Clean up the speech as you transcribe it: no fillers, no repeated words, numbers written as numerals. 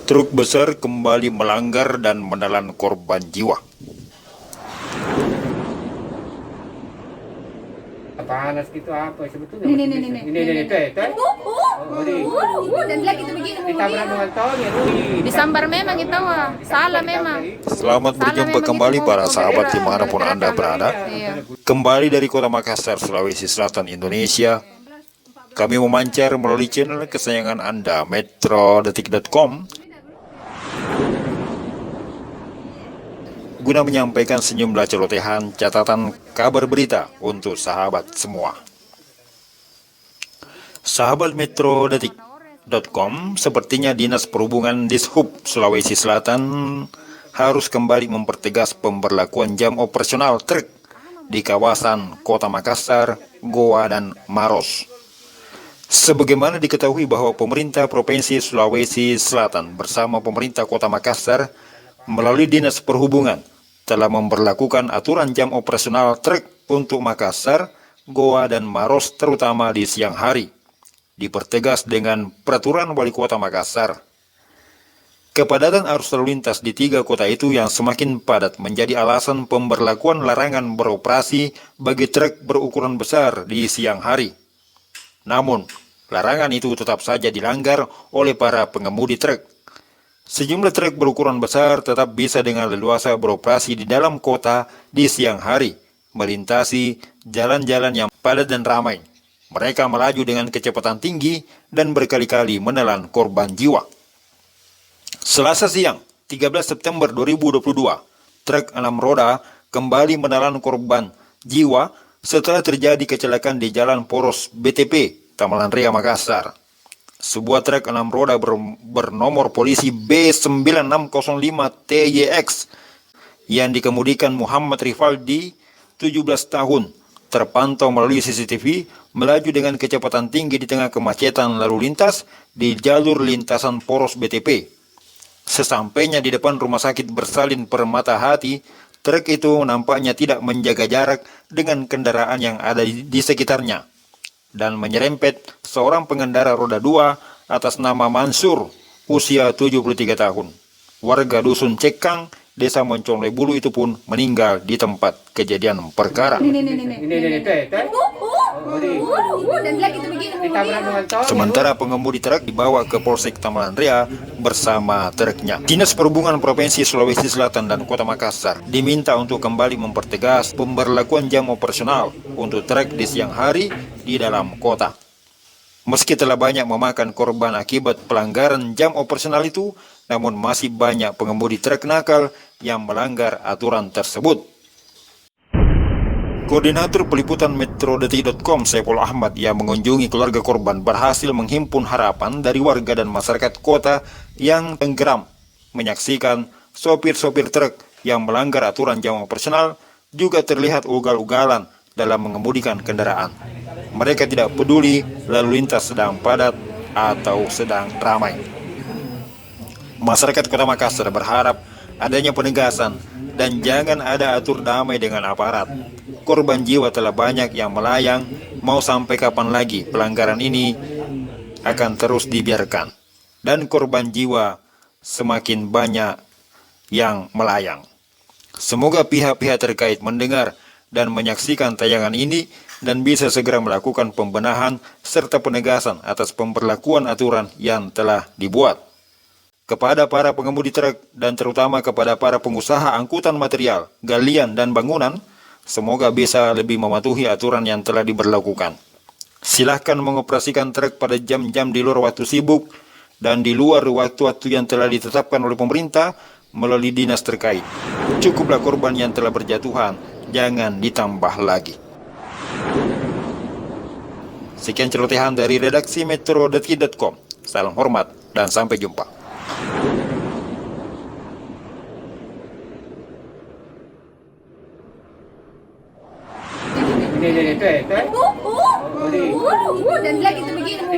Truk besar kembali melanggar dan menelan korban jiwa. Panas gitu apa sebetulnya? Ini. Dan lagi itu begini. Ditabrak dengan tol ya. Disambar memang itu salah memang. Selamat berjumpa kembali para sahabat dimanapun Anda berada. Kembali dari Kota Makassar, Sulawesi Selatan, Indonesia. Kami memancar melalui channel kesayangan Anda, metrodetik.com, guna menyampaikan sejumlah celotehan catatan kabar berita untuk sahabat semua. Sahabat metrodetik.com, sepertinya Dinas Perhubungan Dishub Sulawesi Selatan harus kembali mempertegas pemberlakuan jam operasional truk di kawasan Kota Makassar, Goa, dan Maros. Sebagaimana diketahui bahwa pemerintah Provinsi Sulawesi Selatan bersama pemerintah Kota Makassar melalui Dinas Perhubungan telah memberlakukan aturan jam operasional truk untuk Makassar, Goa, dan Maros terutama di siang hari. Dipertegas dengan peraturan Wali Kota Makassar. Kepadatan arus lalu lintas di 3 kota itu yang semakin padat menjadi alasan pemberlakuan larangan beroperasi bagi truk berukuran besar di siang hari. Namun, larangan itu tetap saja dilanggar oleh para pengemudi truk. Sejumlah truk berukuran besar tetap bisa dengan leluasa beroperasi di dalam kota di siang hari, melintasi jalan-jalan yang padat dan ramai. Mereka melaju dengan kecepatan tinggi dan berkali-kali menelan korban jiwa. Selasa siang, 13 September 2022, truk 6 roda kembali menelan korban jiwa setelah terjadi kecelakaan di Jalan Poros BTP, Taman Ria, Makassar. Sebuah truk 6 roda bernomor polisi B9605TYX yang dikemudikan Muhammad Rifaldi, 17 tahun, terpantau melalui CCTV melaju dengan kecepatan tinggi di tengah kemacetan lalu lintas di jalur lintasan Poros BTP. Sesampainya di depan Rumah Sakit Bersalin Permata Hati, truk itu nampaknya tidak menjaga jarak dengan kendaraan yang ada di sekitarnya dan menyerempet seorang pengendara roda 2 atas nama Mansur, usia 73 tahun. Warga Dusun Cekang, Desa Moncong Lebulu itu pun meninggal di tempat kejadian perkara. Sementara pengemudi truk dibawa ke Polsek Taman Ria bersama truknya. Dinas Perhubungan Provinsi Sulawesi Selatan dan Kota Makassar diminta untuk kembali mempertegas pemberlakuan jam operasional untuk truk di siang hari di dalam kota. Meski telah banyak memakan korban akibat pelanggaran jam operasional itu, namun masih banyak pengemudi truk nakal yang melanggar aturan tersebut. Koordinator Peliputan Metrodetik.com Saiful Ahmad yang mengunjungi keluarga korban berhasil menghimpun harapan dari warga dan masyarakat kota yang tenggeram menyaksikan sopir-sopir truk yang melanggar aturan jam operasional juga terlihat ugal-ugalan dalam mengemudikan kendaraan. Mereka tidak peduli lalu lintas sedang padat atau sedang ramai. Masyarakat Kota Makassar berharap adanya penegasan dan jangan ada atur damai dengan aparat. Korban jiwa telah banyak yang melayang, mau sampai kapan lagi pelanggaran ini akan terus dibiarkan. Dan korban jiwa semakin banyak yang melayang. Semoga pihak-pihak terkait mendengar dan menyaksikan tayangan ini dan bisa segera melakukan pembenahan serta penegasan atas pemberlakuan aturan yang telah dibuat. Kepada para pengemudi truk dan terutama kepada para pengusaha angkutan material, galian, dan bangunan, semoga bisa lebih mematuhi aturan yang telah diberlakukan. Silahkan mengoperasikan truk pada jam-jam di luar waktu sibuk dan di luar waktu-waktu yang telah ditetapkan oleh pemerintah melalui dinas terkait. Cukuplah korban yang telah berjatuhan, jangan ditambah lagi. Sekian celotehan dari redaksi metrodetik.com. Salam hormat dan sampai jumpa. Dan lagi itu begini.